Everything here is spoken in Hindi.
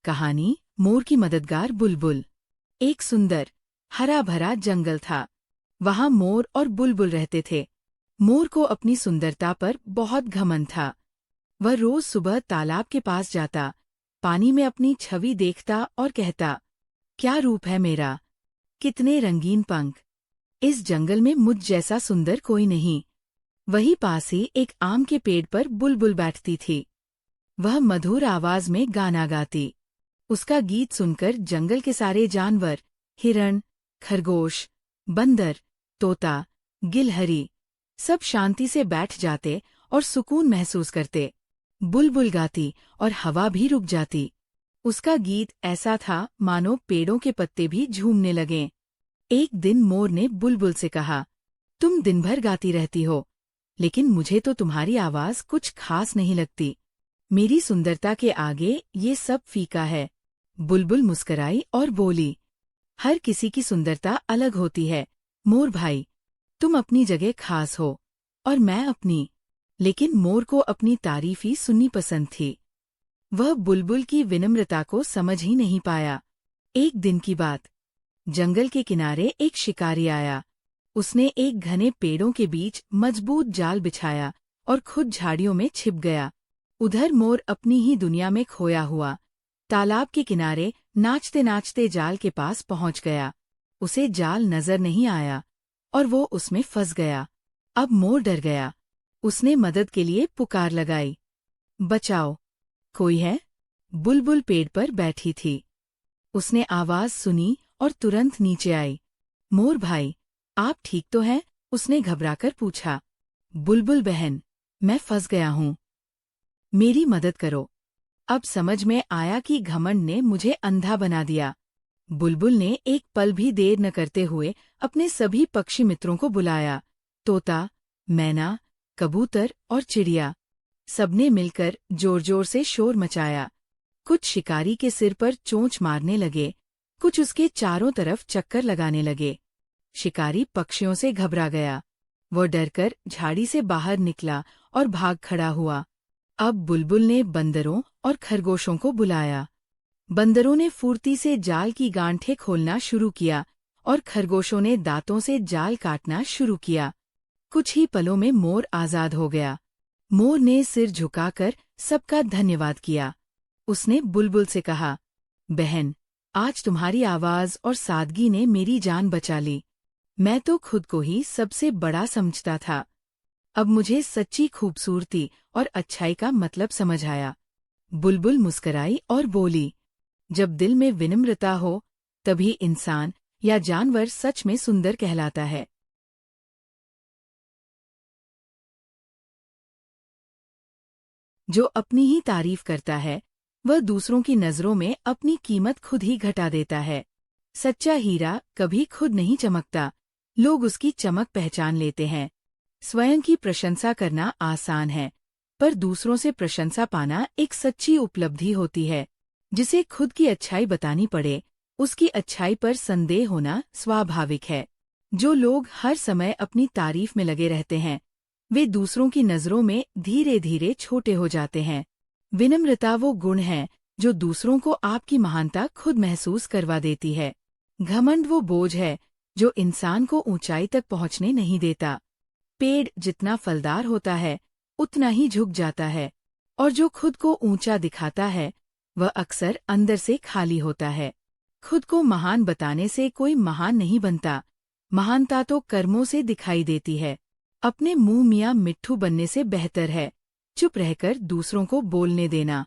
कहानी मोर की मददगार बुलबुल। एक सुंदर हरा भरा जंगल था। वहां मोर और बुलबुल रहते थे। मोर को अपनी सुंदरता पर बहुत घमंड था। वह रोज सुबह तालाब के पास जाता, पानी में अपनी छवि देखता और कहता, क्या रूप है मेरा, कितने रंगीन पंख। इस जंगल में मुझ जैसा सुंदर कोई नहीं। वहीं पास ही एक आम के पेड़ पर बुलबुल बैठती थी। वह मधुर आवाज में गाना गाती। उसका गीत सुनकर जंगल के सारे जानवर, हिरण, खरगोश, बंदर, तोता, गिलहरी, सब शांति से बैठ जाते और सुकून महसूस करते। बुलबुल गाती और हवा भी रुक जाती। उसका गीत ऐसा था मानो पेड़ों के पत्ते भी झूमने लगें। एक दिन मोर ने बुलबुल से कहा, तुम दिन भर गाती रहती हो, लेकिन मुझे तो तुम्हारी आवाज कुछ खास नहीं लगती। मेरी सुंदरता के आगे ये सब फीका है। बुलबुल मुस्कराई और बोली, हर किसी की सुंदरता अलग होती है मोर भाई। तुम अपनी जगह खास हो और मैं अपनी। लेकिन मोर को अपनी तारीफ ही सुननी पसंद थी। वह बुलबुल की विनम्रता को समझ ही नहीं पाया। एक दिन की बात, जंगल के किनारे एक शिकारी आया। उसने एक घने पेड़ों के बीच मजबूत जाल बिछाया और खुद झाड़ियों में छिप गया। उधर मोर अपनी ही दुनिया में खोया हुआ तालाब के किनारे नाचते नाचते जाल के पास पहुंच गया। उसे जाल नजर नहीं आया और वो उसमें फंस गया। अब मोर डर गया। उसने मदद के लिए पुकार लगाई, बचाओ, कोई है? बुलबुल पेड़ पर बैठी थी। उसने आवाज सुनी और तुरंत नीचे आई। मोर भाई, आप ठीक तो हैं? उसने घबराकर पूछा। बुलबुल बहन, मैं फंस गया हूँ, मेरी मदद करो। अब समझ में आया कि घमंड ने मुझे अंधा बना दिया। बुलबुल ने एक पल भी देर न करते हुए अपने सभी पक्षी मित्रों को बुलाया। तोता, मैना, कबूतर और चिड़िया, सबने मिलकर जोर जोर से शोर मचाया। कुछ शिकारी के सिर पर चोंच मारने लगे, कुछ उसके चारों तरफ चक्कर लगाने लगे। शिकारी पक्षियों से घबरा गया। वो डरकर झाड़ी से बाहर निकला और भाग खड़ा हुआ। अब बुलबुल ने बंदरों और खरगोशों को बुलाया। बंदरों ने फुर्ती से जाल की गांठें खोलना शुरू किया और खरगोशों ने दांतों से जाल काटना शुरू किया। कुछ ही पलों में मोर आजाद हो गया। मोर ने सिर झुकाकर सबका धन्यवाद किया। उसने बुलबुल से कहा, बहन, आज तुम्हारी आवाज और सादगी ने मेरी जान बचा ली। मैं तो खुद को ही सबसे बड़ा समझता था। अब मुझे सच्ची खूबसूरती और अच्छाई का मतलब समझ आया। बुलबुल मुस्कराई और बोली, जब दिल में विनम्रता हो, तभी इंसान या जानवर सच में सुंदर कहलाता है। जो अपनी ही तारीफ करता है, वह दूसरों की नजरों में अपनी कीमत खुद ही घटा देता है। सच्चा हीरा कभी खुद नहीं चमकता, लोग उसकी चमक पहचान लेते हैं। स्वयं की प्रशंसा करना आसान है, पर दूसरों से प्रशंसा पाना एक सच्ची उपलब्धि होती है। जिसे खुद की अच्छाई बतानी पड़े, उसकी अच्छाई पर संदेह होना स्वाभाविक है। जो लोग हर समय अपनी तारीफ में लगे रहते हैं, वे दूसरों की नजरों में धीरे धीरे छोटे हो जाते हैं। विनम्रता वो गुण है जो दूसरों को आपकी महानता खुद महसूस करवा देती है। घमंड वो बोझ है जो इंसान को ऊंचाई तक पहुंचने नहीं देता। पेड़ जितना फलदार होता है, उतना ही झुक जाता है, और जो खुद को ऊंचा दिखाता है, वह अक्सर अंदर से खाली होता है। खुद को महान बताने से कोई महान नहीं बनता। महानता तो कर्मों से दिखाई देती है। अपने मुंह मियां मिट्ठू बनने से बेहतर है चुप रहकर दूसरों को बोलने देना।